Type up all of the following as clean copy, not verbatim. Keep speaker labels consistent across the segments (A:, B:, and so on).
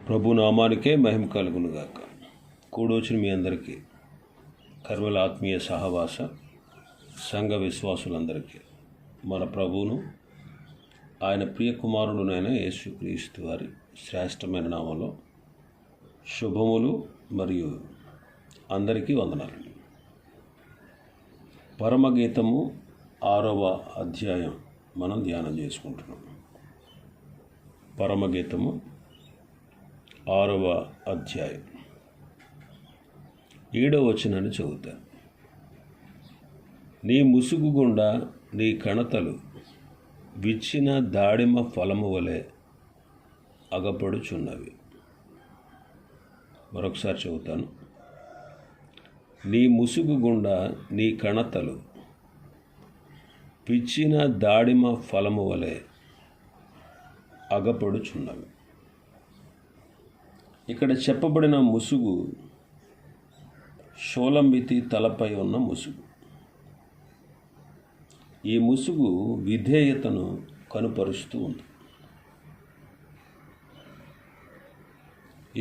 A: ప్రభు నామానికే మహిమ కలుగునుగాక. కూడొచ్చిన మీ అందరికీ, కర్మల ఆత్మీయ సహవాస సంఘ విశ్వాసులందరికీ మన ప్రభువును ఆయన ప్రియ కుమారుడునైన యేసుక్రీస్తు వారి శ్రేష్టమైన నామంలో శుభములు మరియు అందరికీ వందనాలు. పరమగీతము 6వ అధ్యాయం మనం ధ్యానం చేసుకుంటున్నాం. పరమగీతము 6వ అధ్యాయం 7వ వచనాన్ని చదువుతాను. నీ ముసుగు గుండా నీ కణతలు విచ్చిన దాడిమ ఫలము వలె అగపడుచున్నవి. మరొకసారి చదువుతాను. నీ ముసుగు గుండా నీ కణతలు పిచ్చిన దాడిమ ఫలము వలె అగపడుచున్నవి. ఇక్కడ చెప్పబడిన ముసుగు షోలంబితి తలపై ఉన్న ముసుగు. ఈ ముసుగు విధేయతను కనుపరుస్తూ ఉంది.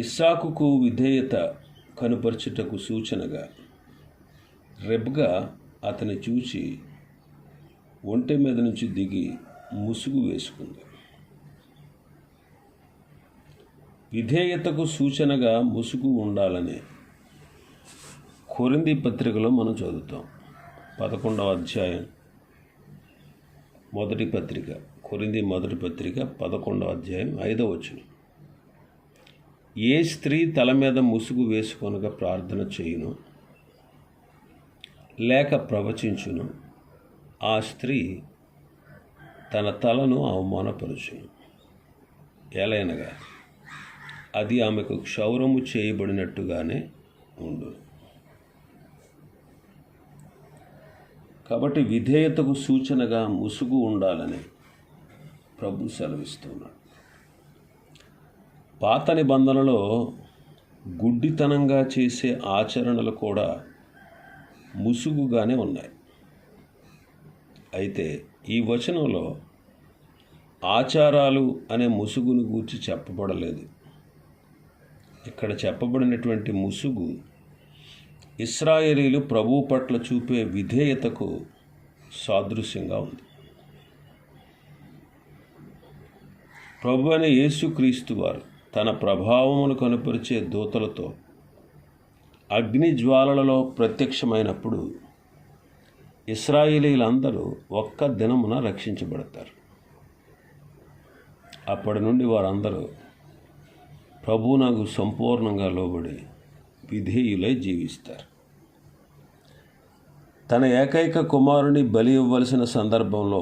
A: ఇస్సాకుకు విధేయత కనుపరచుటకు సూచనగా రెబ్గా అతని చూచి ఒంటె మీద నుంచి దిగి ముసుగు వేసుకుంది. విధేయతకు సూచనగా ముసుగు ఉండాలని కొరింథీ పత్రికలో మనం చదువుతాం. 11వ అధ్యాయం మొదటి పత్రిక, కొరింథీ మొదటి పత్రిక 11వ అధ్యాయం 5వ వచనం. ఏ స్త్రీ తల మీద ముసుగు వేసుకొనగా ప్రార్థన చేయును లేక ప్రవచించును, ఆ స్త్రీ తన తలను అవమానపరుచును. ఎలైనగా అది ఆమెకు క్షౌరము చేయబడినట్టుగానే ఉండు. కాబట్టి విధేయతకు సూచనగా ముసుగు ఉండాలని ప్రభు సెలవిస్తున్నాడు. పాత నిబంధనలో గుడ్డితనంగా చేసే ఆచరణలు కూడా ముసుగుగానే ఉన్నాయి. అయితే ఈ వచనంలో ఆచారాలు అనే ముసుగును గూర్చి చెప్పబడలేదు. ఇక్కడ చెప్పబడినటువంటి ముసుగు ఇశ్రాయేలీలు ప్రభువు పట్ల చూపే విధేయతకు సాదృశ్యంగా ఉంది. ప్రభు అయిన యేసుక్రీస్తు వారు తన ప్రభావమును కనుపరిచే దూతలతో అగ్ని జ్వాలలలో ప్రత్యక్షమైనప్పుడు ఇశ్రాయేలీలందరూ ఒక్క దినమున రక్షించబడతారు. అప్పటి నుండి వారందరూ ప్రభువునకు సంపూర్ణంగా లోబడి విధేయులై జీవిస్తారు. తన ఏకైక కుమారుని బలి ఇవ్వవలసిన సందర్భంలో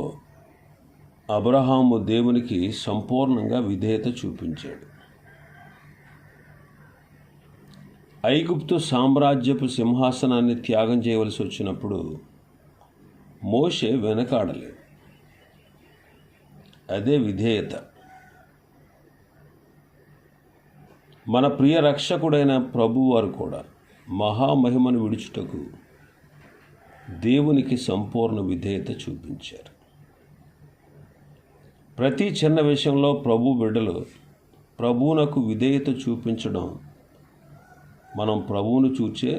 A: అబ్రహాము దేవునికి సంపూర్ణంగా విధేయత చూపించాడు. ఐగుప్తు సామ్రాజ్యపు సింహాసనాన్ని త్యాగం చేయవలసి వచ్చినప్పుడు మోషే వెనకాడలేదు. అదే విధేయత. మన ప్రియ రక్షకుడైన ప్రభువారు కూడా మహామహిమను విడుచుటకు దేవునికి సంపూర్ణ విధేయత చూపించారు. ప్రతి చిన్న విషయంలో ప్రభు బిడ్డలు ప్రభువునకు విధేయత చూపించడం మనం ప్రభువును చూచే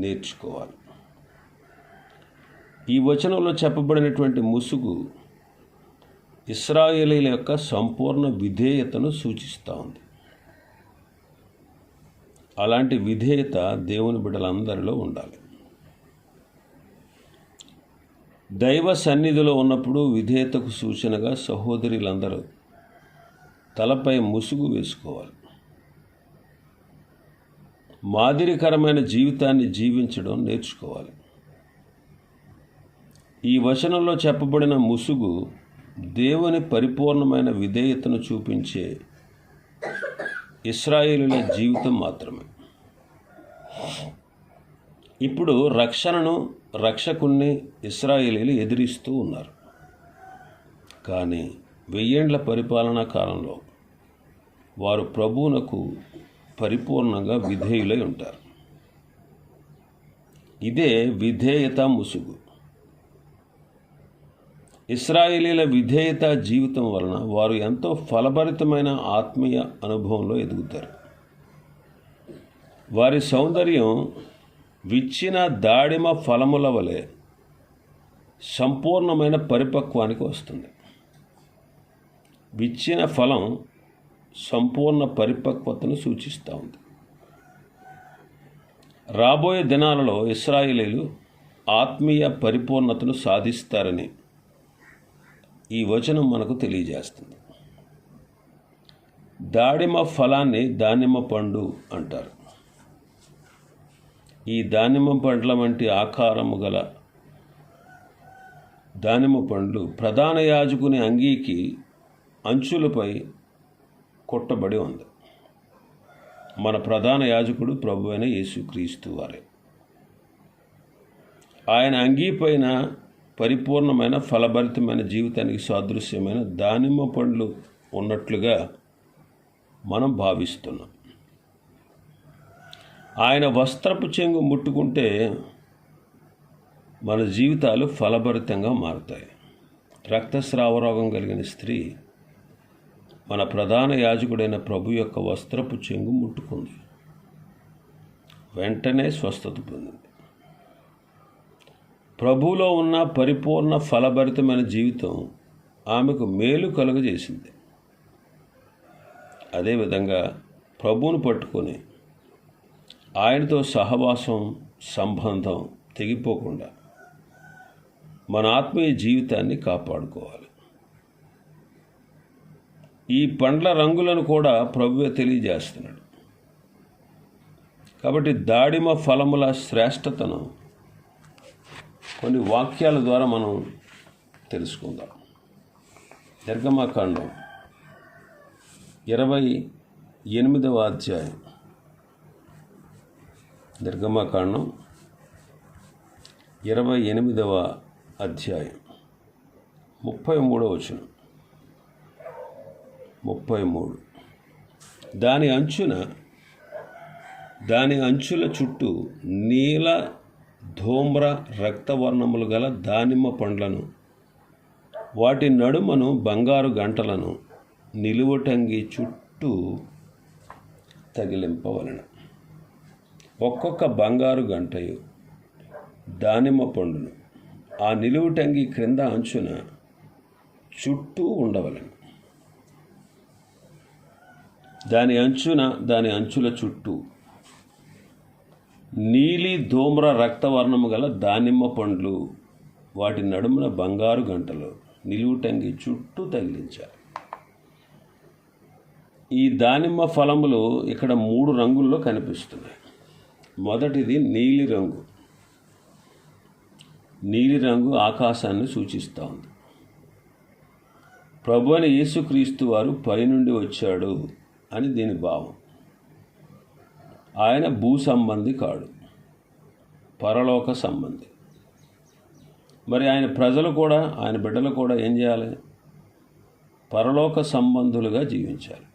A: నేర్చుకోవాలి. ఈ వచనంలో చెప్పబడినటువంటి ముసుగు ఇశ్రాయేలీల యొక్క సంపూర్ణ విధేయతను సూచిస్తూ ఉంది. అలాంటి విధేయత దేవుని బిడ్డలందరిలో ఉండాలి. దైవ సన్నిధిలో ఉన్నప్పుడు విధేయతకు సూచనగా సహోదరులందరూ తలపై ముసుగు వేసుకోవాలి. మాదిరికరమైన జీవితాన్ని జీవించడం నేర్చుకోవాలి. ఈ వచనంలో చెప్పబడిన ముసుగు దేవుని పరిపూర్ణమైన విధేయతను చూపించే ఇశ్రాయేలుల జీవితం మాత్రమే. ఇప్పుడు రక్షణను, రక్షకుణ్ణి ఇశ్రాయేలీలు ఎదిరిస్తూ ఉన్నారు. కానీ 1000 ఏండ్ల పరిపాలనా కాలంలో వారు ప్రభువునకు పరిపూర్ణంగా విధేయులై ఉంటారు. ఇదే విధేయత ముసుగు. ఇశ్రాయేలీల విధేయత జీవితం వలన వారు ఎంతో ఫలభరితమైన ఆత్మీయ అనుభవంలో ఎదుగుతారు. వారి సౌందర్యం విచ్చిన దాడిమ ఫలముల వలె సంపూర్ణమైన పరిపక్వానికి వస్తుంది. విచ్చిన ఫలం సంపూర్ణ పరిపక్వతను సూచిస్తూ ఉంది. రాబోయే దినాలలో ఇశ్రాయేలీలు ఆత్మీయ పరిపూర్ణతను సాధిస్తారని ఈ వచనం మనకు తెలియజేస్తుంది. దాడిమ ఫలాన్ని దానిమ్మ పండు అంటారు. ఈ దానిమ్మ పండ్ల వంటి ఆకారము గల దానిమ్మ పండ్లు ప్రధాన యాజకుని అంగీకి అంచులపై కొట్టబడి ఉంది. మన ప్రధాన యాజకుడు ప్రభు అయిన యేసుక్రీస్తు వారే. ఆయన అంగీ పైన పరిపూర్ణమైన ఫలభరితమైన జీవితానికి సాదృశ్యమైన దానిమ్మ పండ్లు ఉన్నట్లుగా మనం భావిస్తున్నాం. ఆయన వస్త్రపు చెంగు ముట్టుకుంటే మన జీవితాలు ఫలభరితంగా మారుతాయి. రక్తస్రావ రోగం కలిగిన స్త్రీ మన ప్రధాన యాజకుడైన ప్రభు యొక్క వస్త్రపు చెంగు ముట్టుకుంది. వెంటనే స్వస్థత పొందింది. ప్రభువులో ఉన్న పరిపూర్ణ ఫలభరితమైన జీవితం ఆమెకు మేలు కలుగజేసింది. అదేవిధంగా ప్రభువును పట్టుకొని ఆయనతో సహవాసం సంబంధం తెగిపోకుండా మన ఆత్మీయ జీవితాన్ని కాపాడుకోవాలి. ఈ పండ్ల రంగులను కూడా ప్రభువే తెలియజేస్తున్నాడు. కాబట్టి దాడిమ ఫలముల శ్రేష్టతను కొన్ని వాక్యాల ద్వారా మనం తెలుసుకుందాం. నిర్గమకాండం 28వ అధ్యాయం. నిర్గమకాండం 28వ అధ్యాయం 33వ వచనం. 33. దాని అంచుల చుట్టూ నీల ధూమ్ర రక్తవర్ణములు గల దానిమ్మ పండ్లను, వాటి నడుమను బంగారు గంటలను నిలువటంగి చుట్టూ తగిలింపవలెను. ఒక్కొక్క బంగారు గంటయు దానిమ్మ పండును ఆ నిలువుటంగి క్రింద అంచున చుట్టూ ఉండవలెను. దాని అంచుల చుట్టూ నీలి ధూమ్ర రక్తవర్ణము గల దానిమ్మ పండ్లు, వాటి నడుమున బంగారు గంటలు నిలువుటంగి చుట్టూ తగిలించారు. ఈ దానిమ్మ ఫలములు ఇక్కడ 3 రంగుల్లో కనిపిస్తున్నాయి. మొదటిది నీలి రంగు. నీలి రంగు ఆకాశాన్ని సూచిస్తూ ఉంది. ప్రభు అయిన యేసుక్రీస్తు వారు పైనుండి వచ్చాడు అని దీని భావం. ఆయన భూ సంబంధి కాడు, పరలోక సంబంధి. మరి ఆయన ప్రజలు కూడా, ఆయన బిడ్డలు కూడా ఏం చేయాలి? పరలోక సంబంధులుగా జీవించాలి.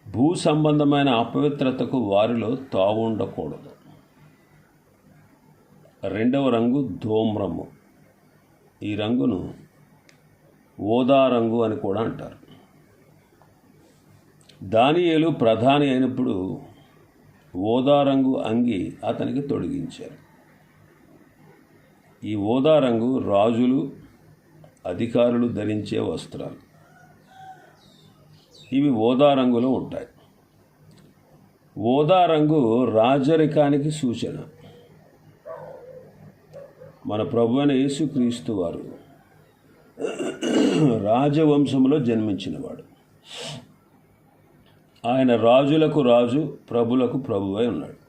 A: భూ సంబంధమైన అపవిత్రతకు వారిలో తావు ఉండకూడదు. రెండవ రంగు ధూమ్రము. ఈ రంగును ఓదా రంగు అని కూడా అంటారు. దానియేలు ప్రధాని అయినప్పుడు ఓదా రంగు అంగి అతనికి తొడిగించారు. ఈ ఓదా రంగు రాజులు, అధికారులు ధరించే వస్త్రాలు. ఇవి ఓదా రంగులో ఉంటాయి. ఓదా రంగు రాజరికానికి సూచన. మన ప్రభువైన యేసుక్రీస్తు వారు రాజవంశంలో జన్మించినవాడు. ఆయన రాజులకు రాజు, ప్రభులకు ప్రభువై ఉన్నాడు.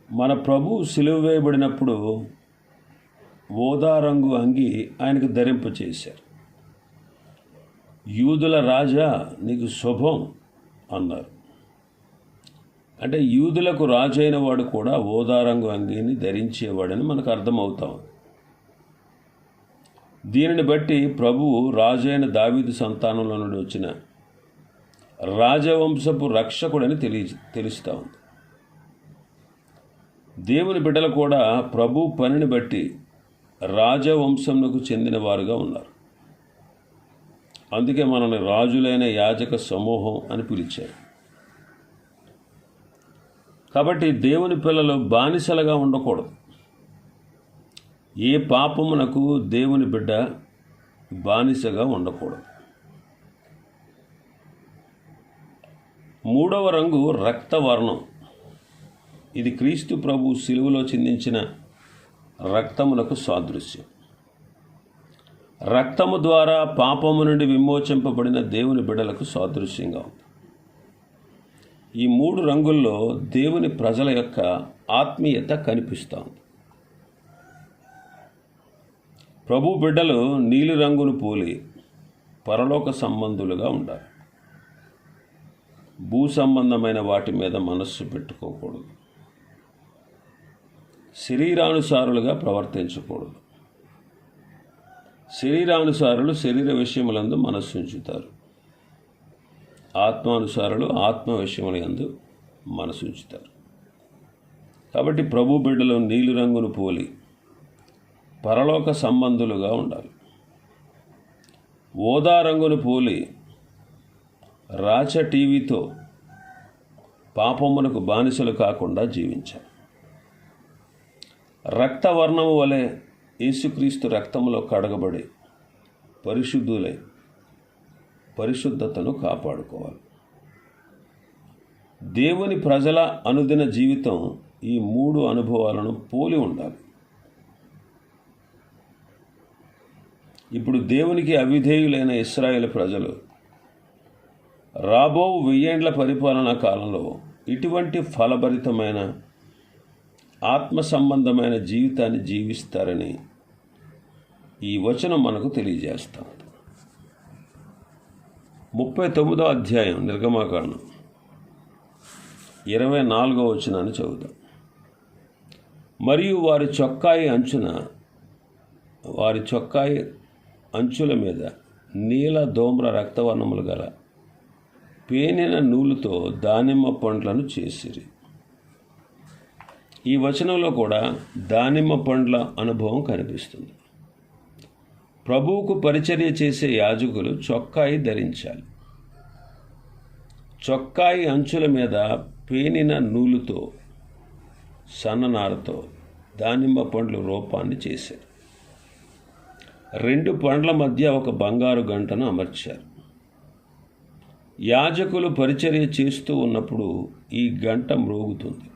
A: మన ప్రభు సిలువ వేయబడినప్పుడు ఓదా రంగు అంగి ఆయనకు ధరింపచేశారు. యూదుల రాజా, నీకు శుభం అన్నారు. అంటే యూదులకు రాజు అయిన వాడు కూడా ఓదా రంగు అంగిని ధరించేవాడని మనకు అర్థమవుతాం. దీనిని బట్టి ప్రభువు రాజు అయిన దావీదు సంతానంలో నుండి వచ్చిన రాజవంశపు రక్షకుడని తెలుస్తూ ఉంది. దేవుని బిడ్డలు కూడా ప్రభు పనిని బట్టి రాజవంశంకు చెందిన వారుగా ఉన్నారు. అందుకే మనల్ని రాజులైన యాజక సమూహం అని పిలిచారు. కాబట్టి దేవుని పిల్లలు బానిసలుగా ఉండకూడదు. ఏ పాపమునకు దేవుని బిడ్డ బానిసగా ఉండకూడదు. మూడవ రంగు రక్తవర్ణం. ఇది క్రీస్తు ప్రభు శిలువలో చిందించిన రక్తమునకు సాదృశ్యం. రక్తము ద్వారా పాపము నుండి విమోచింపబడిన దేవుని బిడ్డలకు సాదృశ్యంగా ఉంది. ఈ మూడు రంగుల్లో దేవుని ప్రజల యొక్క ఆత్మీయత కనిపిస్తూ ఉంది. ప్రభు బిడ్డలు నీలి రంగును పోలి పరలోక సంబంధులుగా ఉండాలి. భూ సంబంధమైన వాటి మీద మనస్సు పెట్టుకోకూడదు. శరీరానుసారులుగా ప్రవర్తించకూడదు. శరీరానుసారులు శరీర విషయములందు మనస్సు ఉంచుతారు. ఆత్మానుసారులు ఆత్మ విషయములందు మనసు ఉంచుతారు. కాబట్టి ప్రభు బిడ్డలు నీలి రంగును పోలి పరలోక సంబంధులుగా ఉండాలి. ఓదా రంగును పోలి రాచ టీవీతో పాపమునకు బానిసలు కాకుండా జీవించాలి. రక్తవర్ణము వలె యేసుక్రీస్తు రక్తములో కడగబడి పరిశుద్ధులై పరిశుద్ధతను కాపాడుకోవాలి. దేవుని ప్రజల అనుదిన జీవితం ఈ మూడు అనుభవాలను పోలి ఉండాలి. ఇప్పుడు దేవునికి అవిధేయులైన ఇశ్రాయేలు ప్రజలు రాబో 1000 ఏండ్ల పరిపాలనా కాలంలో ఇటువంటి ఫలభరితమైన ఆత్మ సంబంధమైన జీవితాన్ని జీవిస్తారని ఈ వచనం మనకు తెలియజేస్తాం. 39వ అధ్యాయం నిర్గమాకాండం 24వ వచనాన్ని చదువుదాం. మరియు వారి చొక్కాయి అంచుల మీద నీల ధూమ్ర రక్తవర్ణములు గల పేనిన నూలుతో దానిమ్మ పండ్లను చేసిరి. ఈ వచనంలో కూడా దానిమ్మ పండ్ల అనుభవం కనిపిస్తుంది. ప్రభువుకు పరిచర్య చేసే యాజకులు చొక్కాయి ధరించాలి. చొక్కాయి అంచుల మీద పేనిన నూలుతో సన్ననారతో దానిమ్మ పండ్ల రూపాన్ని చేశారు. 2 పండ్ల మధ్య ఒక బంగారు గంటను అమర్చారు. యాజకులు పరిచర్య చేస్తూ ఉన్నప్పుడు ఈ గంట మ్రోగుతుంది.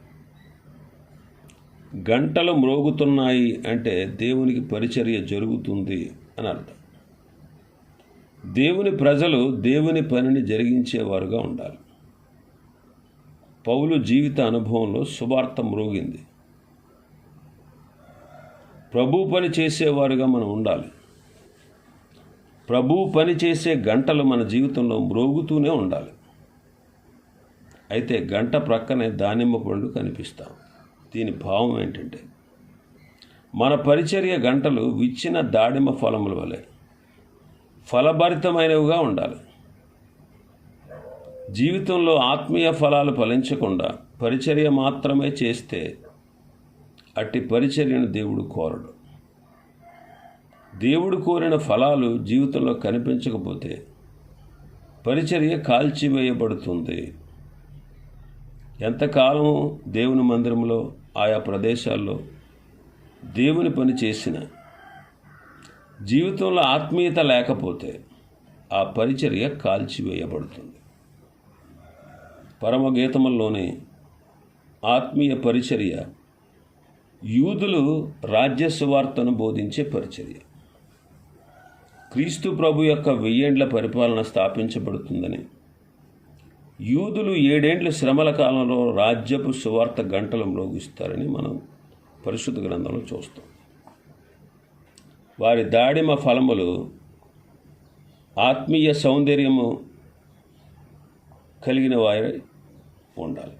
A: గంటలు మ్రోగుతున్నాయి అంటే దేవునికి పరిచర్య జరుగుతుంది అని అర్థం. దేవుని ప్రజలు దేవుని పనిని జరిగించేవారుగా ఉండాలి. పౌలు జీవిత అనుభవంలో సువార్త మ్రోగింది. ప్రభు పని చేసేవారుగా మనం ఉండాలి. ప్రభు పని చేసే గంటలు మన జీవితంలో మ్రోగుతూనే ఉండాలి. అయితే గంట ప్రక్కనే దానిమ్మ పండు కనిపిస్తాం. దీని భావం ఏంటంటే మన పరిచర్య గంటలు విచ్చిన దాడిమ ఫలముల వలె ఫలభరితమైనవిగా ఉండాలి. జీవితంలో ఆత్మీయ ఫలాలు ఫలించకుండా పరిచర్య మాత్రమే చేస్తే అట్టి పరిచర్యను దేవుడు కోరడు. దేవుడు కోరిన ఫలాలు జీవితంలో కనిపించకపోతే పరిచర్య కాల్చివేయబడుతుంది. ఎంతకాలము దేవుని మందిరంలో ఆయా ప్రదేశాల్లో దేవుని పని చేసిన జీవితంలో ఆత్మీయత లేకపోతే ఆ పరిచర్య కాల్చివేయబడుతుంది. పరమగీతముల్లోని ఆత్మీయ పరిచర్య యూదులు రాజ్య సువార్తను బోధించే పరిచర్య. క్రీస్తు ప్రభు యొక్క 1000 ఏండ్ల పరిపాలన స్థాపించబడుతుందని యూదులు 7 ఏండ్ల శ్రమల కాలంలో రాజ్యపు సువార్త గంటలు మ్రోగిస్తారని మనం పరిశుద్ధ గ్రంథంలో చూస్తాం. వారి దాడిమ ఫలములు ఆత్మీయ సౌందర్యము కలిగిన వారి ఉండాలి.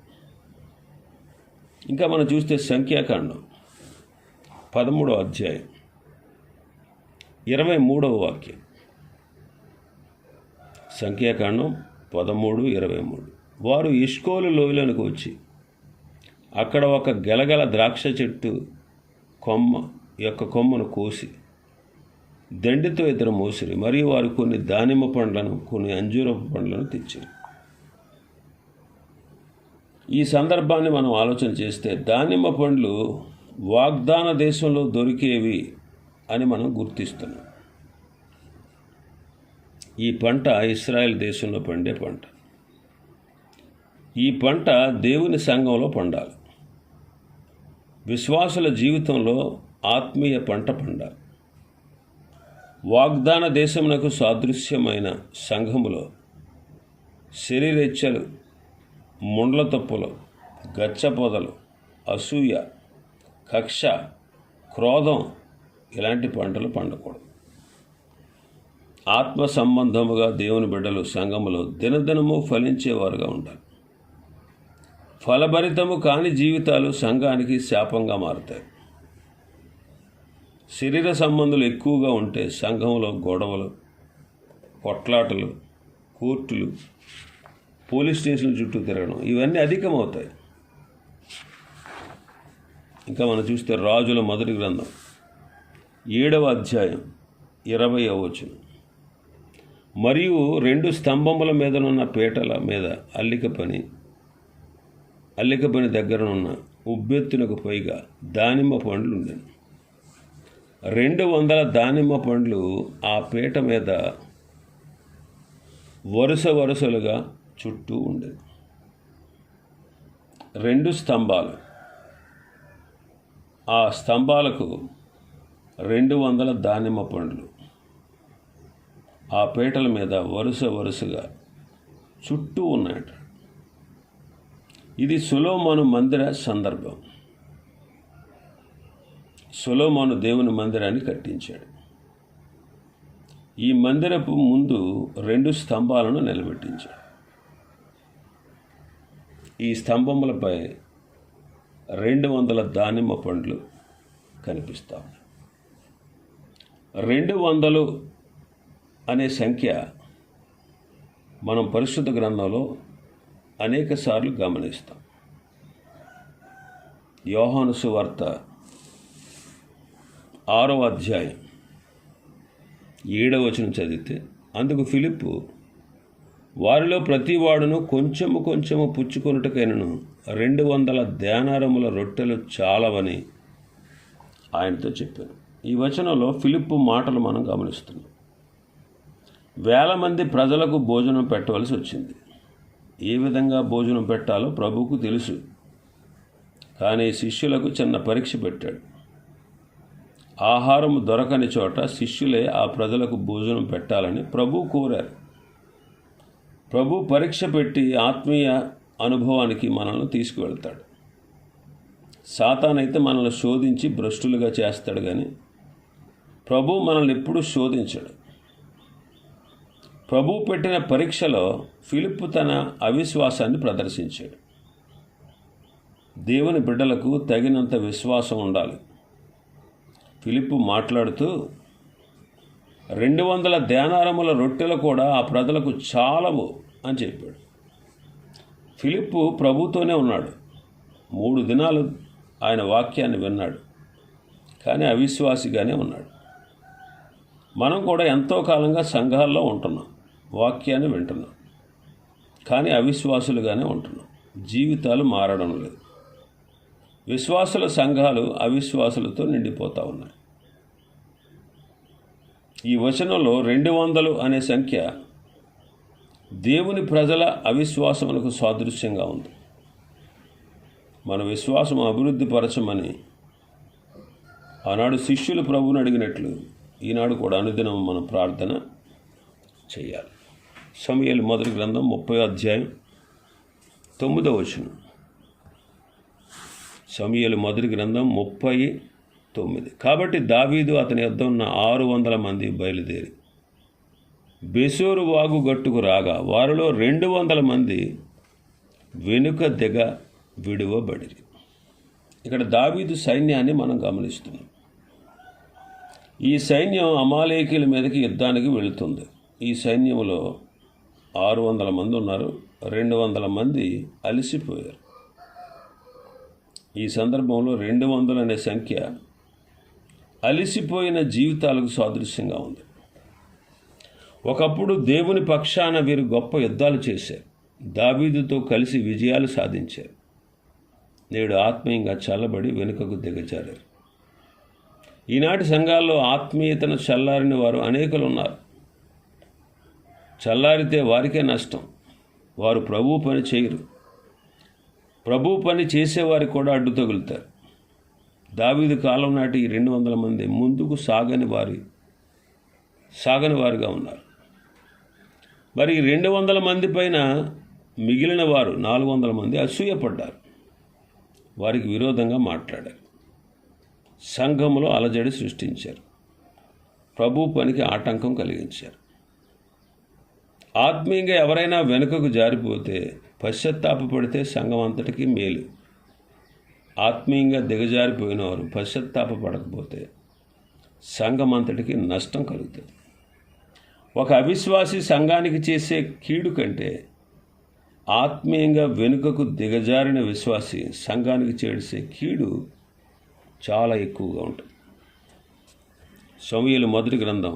A: ఇంకా మనం చూస్తే సంఖ్యాకాండం 13వ అధ్యాయం 23వ వాక్యం. సంఖ్యాకాండం 13:23. వారు ఎష్కోలు లోయలోనికి వచ్చి అక్కడ ఒక గెలగల ద్రాక్ష చెట్టు కొమ్మ యొక్క కొమ్మను కోసి దండితో ఇద్దరు మోసిరి. మరియు వారు కొన్ని దానిమ్మ పండ్లను, కొన్ని అంజూరపు పండ్లను తెచ్చారు. ఈ సందర్భాన్ని మనం ఆలోచన చేస్తే దానిమ్మ పండ్లు వాగ్దాన దేశంలో దొరికేవి అని మనం గుర్తిస్తున్నాం. ఈ పంట ఇశ్రాయేల్ దేశంలో పండే పంట. ఈ పంట దేవుని సంఘంలో పండాలి. విశ్వాసుల జీవితంలో ఆత్మీయ పంట పండాలి. వాగ్దాన దేశమునకు సాదృశ్యమైన సంఘములో శరీరెచ్చలు, ముండ్ల తప్పులు, గచ్చపొదలు, అసూయ, కక్ష, క్రోధం ఇలాంటి పంటలు పండకూడదు. ఆత్మ సంబంధముగా దేవుని బిడ్డలు సంఘములో దినదినము ఫలించేవారుగా ఉండాలి. ఫలభరితము కాని జీవితాలు సంఘానికి శాపంగా మారుతాయి. శరీర సంబంధాలు ఎక్కువగా ఉంటే సంఘంలో గొడవలు, కొట్లాటలు, కోర్టులు, పోలీస్ స్టేషన్ల చుట్టూ తిరగడం ఇవన్నీ అధికమవుతాయి. ఇంకా మనం చూస్తే రాజుల మొదటి గ్రంథం 7వ అధ్యాయం 20వ వచనం. మరియు 2 స్తంభముల మీదనున్న పీటల మీద అల్లిక పని దగ్గరనున్న ఉబ్బెత్తునకు పైగా దానిమ్మ పండ్లు ఉండెను. 200 దానిమ్మ పండ్లు ఆ పీట మీద వరుసలుగా చుట్టూ ఉండేది. 2 స్తంభాలు, ఆ స్తంభాలకు 200 దానిమ్మ పండ్లు ఆ పీటల మీద వరుసగా చుట్టూ ఉన్నాయట. ఇది సొలొమోను మందిర సందర్భం. సొలొమోను దేవుని మందిరాన్ని కట్టించాడు. ఈ మందిరపు ముందు 2 స్తంభాలను నిలబెట్టించాడు. ఈ స్తంభములపై 200 దానిమ్మ పండ్లు కనిపిస్తా ఉన్నాయి. 200 అనే సంఖ్య మనం పరిశుద్ధ గ్రంథంలో అనేక సార్లు గమనిస్తాం. యోహాను సువార్త 6వ అధ్యాయం 7వ వచనం చదివితే, అందుకు ఫిలిప్పు, వారిలో ప్రతివాడును కొంచెము పుచ్చుకొనుటకైనను 200 దేనారముల రొట్టెలు చాలవని ఆయనతో చెప్పాను. ఈ వచనంలో ఫిలిప్పు మాటలు మనం గమనిస్తున్నాం. వేల మంది ప్రజలకు భోజనం పెట్టవలసి వచ్చింది. ఏ విధంగా భోజనం పెట్టాలో ప్రభువుకు తెలుసు. కానీ శిష్యులకు చిన్న పరీక్ష పెట్టాడు. ఆహారం దొరకని చోట శిష్యులే ఆ ప్రజలకు భోజనం పెట్టాలని ప్రభువు కోరారు. ప్రభు పరీక్ష పెట్టి ఆత్మీయ అనుభవానికి మనల్ని తీసుకువెళ్తాడు. సాతానైతే మనల్ని శోధించి భ్రష్టులుగా చేస్తాడు, కానీ ప్రభు మనల్ని ఎప్పుడూ శోధించడు. ప్రభు పెట్టిన పరీక్షలో ఫిలిప్పు తన అవిశ్వాసాన్ని ప్రదర్శించాడు. దేవుని బిడ్డలకు తగినంత విశ్వాసం ఉండాలి. ఫిలిప్పు మాట్లాడుతూ 200 దేనారముల రొట్టెలు కూడా ఆ ప్రజలకు చాలవు అని చెప్పాడు. ఫిలిప్పు ప్రభుతోనే ఉన్నాడు. 3 దినాలు ఆయన వాక్యాన్ని విన్నాడు, కానీ అవిశ్వాసిగానే ఉన్నాడు. మనం కూడా ఎంతో కాలంగా సంఘాల్లో ఉంటున్నాం, వాక్యాన్ని వింటున్నాం, కానీ అవిశ్వాసులుగానే ఉంటున్నాం. జీవితాలు మారడం లేదు. విశ్వాసుల సంఘాలు అవిశ్వాసులతో నిండిపోతూ ఉన్నాయి. ఈ వచనంలో 200 అనే సంఖ్య దేవుని ప్రజల అవిశ్వాసములకు సాదృశ్యంగా ఉంది. మన విశ్వాసం అభివృద్ధి పరచమని ఆనాడు శిష్యులు ప్రభువుని అడిగినట్లు ఈనాడు కూడా అనుదినం మనం ప్రార్థన చేయాలి. సమూయేలు మొదటి గ్రంథం 30వ అధ్యాయం 9వ వచనం. సమూయేలు మొదటి గ్రంథం 30:9. కాబట్టి దావీదు అతని యొద్ద ఉన్న 600 మంది బయలుదేరి బెసోరు వాగు గట్టుకు రాగా వారిలో 200 మంది వెనుక దిగ విడువబడిరి. ఇక్కడ దావీదు సైన్యాన్ని మనం గమనిస్తున్నాం. ఈ సైన్యం అమాలేకీల మీదకి యుద్ధానికి వెళుతుంది. ఈ సైన్యంలో 600 మంది ఉన్నారు, 200 మంది అలసిపోయారు. ఈ సందర్భంలో 200 అనే సంఖ్య అలిసిపోయిన జీవితాలకు సాదృశ్యంగా ఉంది. ఒకప్పుడు దేవుని పక్షాన వీరు గొప్ప యుద్ధాలు చేశారు, దావీదుతో కలిసి విజయాలు సాధించారు. నేడు ఆత్మీయంగా చల్లబడి వెనుకకు దిగజారారు. ఈనాటి సంఘాల్లో ఆత్మీయతను చల్లారిన వారు అనేకులు ఉన్నారు. చల్లారితే వారికే నష్టం. వారు ప్రభు పని చేయరు. ప్రభు పని చేసేవారికి కూడా అడ్డు తగులుతారు. దావీదు కాలం నాటి 200 మంది ముందుకు సాగని వారుగా ఉన్నారు. మరి 200 మంది పైన మిగిలిన వారు 400 మంది అసూయపడ్డారు. వారికి విరోధంగా మాట్లాడారు. సంఘములో అలజడి సృష్టించారు. ప్రభు పనికి ఆటంకం కలిగించారు. ఆత్మీయంగా ఎవరైనా వెనుకకు జారిపోతే, పశ్చాత్తాపపడితే సంఘం అంతటికీ మేలు. ఆత్మీయంగా దిగజారిపోయిన వారు పశ్చాత్తాపపడకపోతే సంఘం అంతటికి నష్టం కలుగుతుంది. ఒక అవిశ్వాసి సంఘానికి చేసే కీడు కంటే ఆత్మీయంగా వెనుకకు దిగజారిన విశ్వాసి సంఘానికి చేసే కీడు చాలా ఎక్కువగా ఉంటుంది. సమూయేలు మొదటి గ్రంథం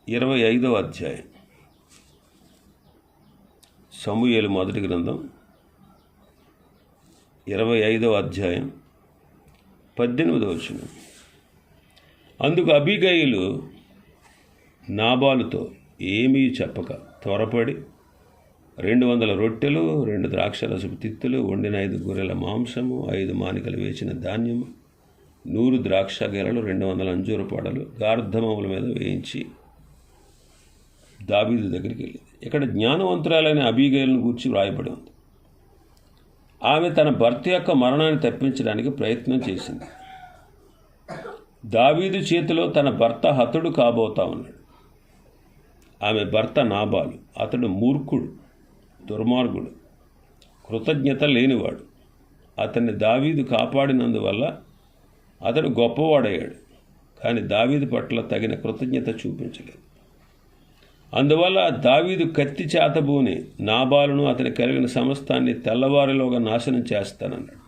A: 25వ అధ్యాయం. సమూయేలు మొదటి గ్రంథం 25వ అధ్యాయం 18వ వచనం. అందుకు అబీగయీలు నాబాలుతో ఏమీ చెప్పక త్వరపడి 200 రొట్టెలు, 2 ద్రాక్షరసపు తిత్తులు, వండిన 5 గొర్రెల మాంసము, 5 మానికలు వేసిన ధాన్యము, 100 ద్రాక్ష గెలలు, 200 అంజూరు పడలు గార్ధమముల మీద వేయించి దావీదు దగ్గరికి వెళ్ళింది. ఇక్కడ జ్ఞానవంతురాలైన అబీగయీలును గూర్చి వ్రాయబడి ఉంది. ఆమె తన భర్త యొక్క మరణాన్ని తప్పించడానికి ప్రయత్నం చేసింది. దావీదు చేతిలో తన భర్త హతుడు కాబోతా ఉన్నాడు. ఆమె భర్త నాబాలు. అతడు మూర్ఖుడు, దుర్మార్గుడు, కృతజ్ఞత లేనివాడు. అతన్ని దావీదు కాపాడినందువల్ల అతడు గొప్పవాడయ్యాడు. కానీ దావీదు పట్ల తగిన కృతజ్ఞత చూపించలేదు. అందువల్ల దావీదు కత్తి చేతబూని నాబాలును అతని కలిగిన సమస్తాన్ని తెల్లవారిలోగా నాశనం చేస్తానన్నాడు.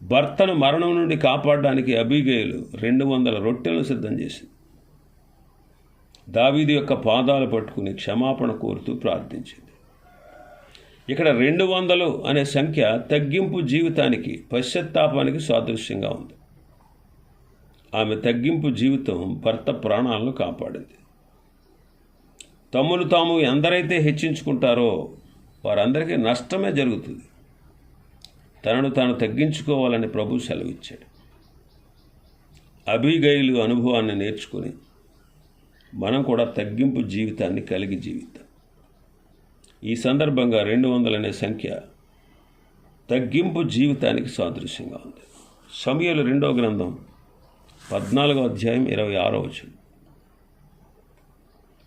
A: భర్తను మరణం నుండి కాపాడడానికి అబీగయీలు 200 రొట్టెలను సిద్ధం చేసింది. దావీదు యొక్క పాదాలు పట్టుకుని క్షమాపణ కోరుతూ ప్రార్థించింది. ఇక్కడ 200 అనే సంఖ్య తగ్గింపు జీవితానికి, పశ్చాత్తాపానికి సాదృశ్యంగా ఉంది. ఆమె తగ్గింపు జీవితం భర్త ప్రాణాలను కాపాడింది. తమను తాము ఎందరైతే హెచ్చించుకుంటారో వారందరికీ నష్టమే జరుగుతుంది. తనను తాను తగ్గించుకోవాలని ప్రభు సెలవిచ్చాడు. అబీగయీలు అనుభవాన్ని నేర్చుకుని మనం కూడా తగ్గింపు జీవితాన్ని కలిగి జీవిద్దాం. ఈ సందర్భంగా 200 అనే సంఖ్య తగ్గింపు జీవితానికి సాదృశ్యంగా ఉంది. సమూయేలు 2వ గ్రంథం 14వ అధ్యాయం 26వ వచనం.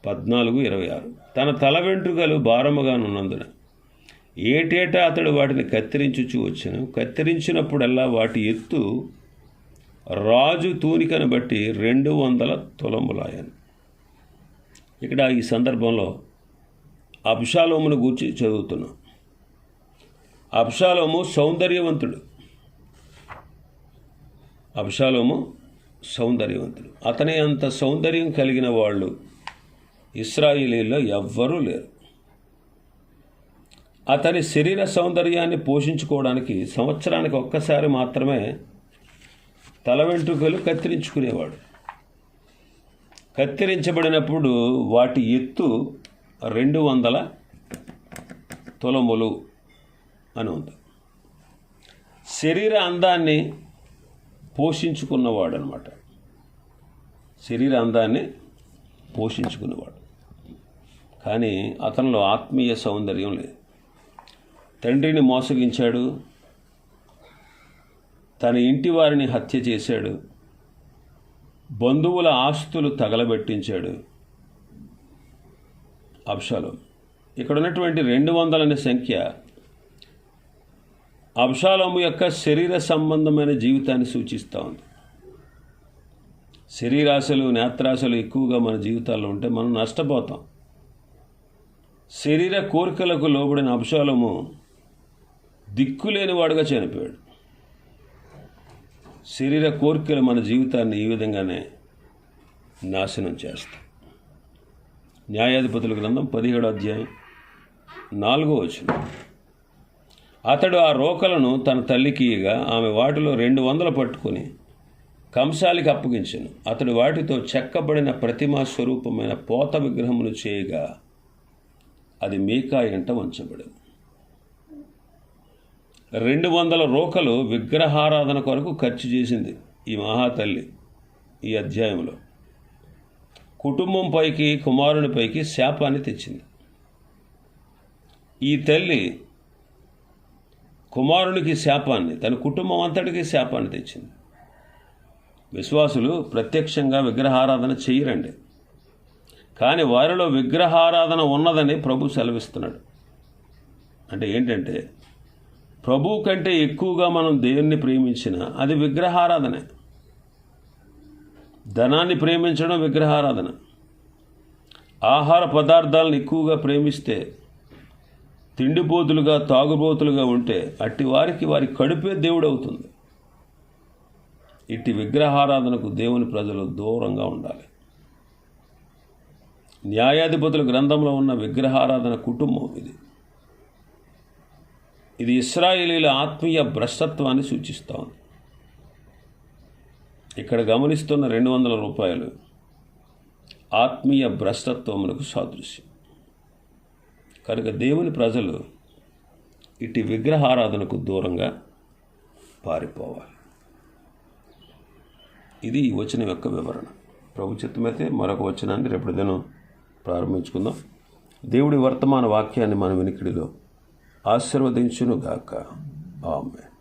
A: 14:26. తన తల వెంట్రుకలు భారముగానున్నందున ఏటేటా అతడు వాటిని కత్తిరించుచూ వచ్చెను. కత్తిరించినప్పుడల్లా వాటి ఎత్తు రాజు తూనికను బట్టి 200 తులములాయను. ఇక్కడ ఈ సందర్భంలో అబ్షాలోమును గూర్చి చదువుతున్నాం. అబ్షాలోము సౌందర్యవంతుడు. అతని అంత సౌందర్యం కలిగిన వాళ్ళు ఇశ్రాయేలీలో ఎవ్వరూ లేరు. అతని శరీర సౌందర్యాన్ని పోషించుకోవడానికి సంవత్సరానికి ఒక్కసారి మాత్రమే తల వెంట్రుకలు కత్తిరించుకునేవాడు. కత్తిరించబడినప్పుడు వాటి ఎత్తు 200 తులములు అని ఉంది. శరీర అందాన్ని పోషించుకున్నవాడు అనమాట. కానీ అతనిలో ఆత్మీయ సౌందర్యం లేదు. తండ్రిని మోసగించాడు, తన ఇంటి వారిని హత్య చేశాడు, బంధువుల ఆస్తులు తగలబెట్టించాడు. అబ్షాలోము. ఇక్కడ ఉన్నటువంటి 200 అనే సంఖ్య అబ్షాలోము యొక్క శరీర సంబంధమైన జీవితాన్ని సూచిస్తూ ఉంది. శరీరాశలు, నేత్రాశలు ఎక్కువగా మన జీవితాల్లో ఉంటే మనం నష్టపోతాం. శరీర కోరికలకు లోబడిన అబ్షాలోము దిక్కులేనివాడుగా చనిపోయాడు. శరీర కోరికలు మన జీవితాన్ని ఈ విధంగానే నాశనం చేస్తాయి. న్యాయాధిపతుల గ్రంథం 17వ అధ్యాయం 4వ వచనం. అతడు ఆ రోకలను తన తల్లికి ఇయ్యగా ఆమె వాటిలో 200 పట్టుకుని కంసాలికి అప్పగించెను. అతడు వాటితో చెక్కబడిన ప్రతిమా స్వరూపమైన పోత విగ్రహమును చేయగా అది మీకా ఇంట ఉంచబడింది. 200 రోకలు విగ్రహారాధన కొరకు ఖర్చు చేసింది ఈ మహాతల్లి. ఈ అధ్యాయంలో కుటుంబం పైకి, కుమారుని పైకి శాపాన్ని తెచ్చింది. ఈ తల్లి కుమారునికి శాపాన్ని, తన కుటుంబం అంతటికి శాపాన్ని తెచ్చింది. విశ్వాసులు ప్రత్యక్షంగా విగ్రహారాధన చేయరండి, కానీ వారిలో విగ్రహారాధన ఉన్నదని ప్రభు సెలవిస్తున్నాడు. అంటే ఏంటంటే, ప్రభు కంటే ఎక్కువగా మనం దేవుణ్ణి ప్రేమించిన అది విగ్రహారాధనే. ధనాన్ని ప్రేమించడం విగ్రహారాధన. ఆహార పదార్థాలను ఎక్కువగా ప్రేమిస్తే, తిండిపోతులుగా, తాగుబోతులుగా ఉంటే అట్టి వారికి వారి కడుపే దేవుడు అవుతుంది. ఇట్టి విగ్రహారాధనకు దేవుని ప్రజలు దూరంగా ఉండాలి. న్యాయాధిపతుల గ్రంథంలో ఉన్న విగ్రహారాధన కుటుంబం ఇది. ఇది ఇశ్రాయేలీల ఆత్మీయ భ్రష్టత్వాన్ని సూచిస్తూ ఉంది. ఇక్కడ గమనిస్తున్న 200 రూపాయలు ఆత్మీయ భ్రష్టత్వములకు సాదృశ్యం. కనుక దేవుని ప్రజలు ఇటు విగ్రహారాధనకు దూరంగా పారిపోవాలి. ఇది ఈ వచనం యొక్క వివరణ. ప్రభు చిత్తమైతే మరొక వచనాన్ని రేపటి దినం ప్రారంభించుకుందాం. దేవుడి వర్తమాన వాక్యాన్ని మన వినికిడిలో ఆశీర్వదించునుగాక. ఆమేన్.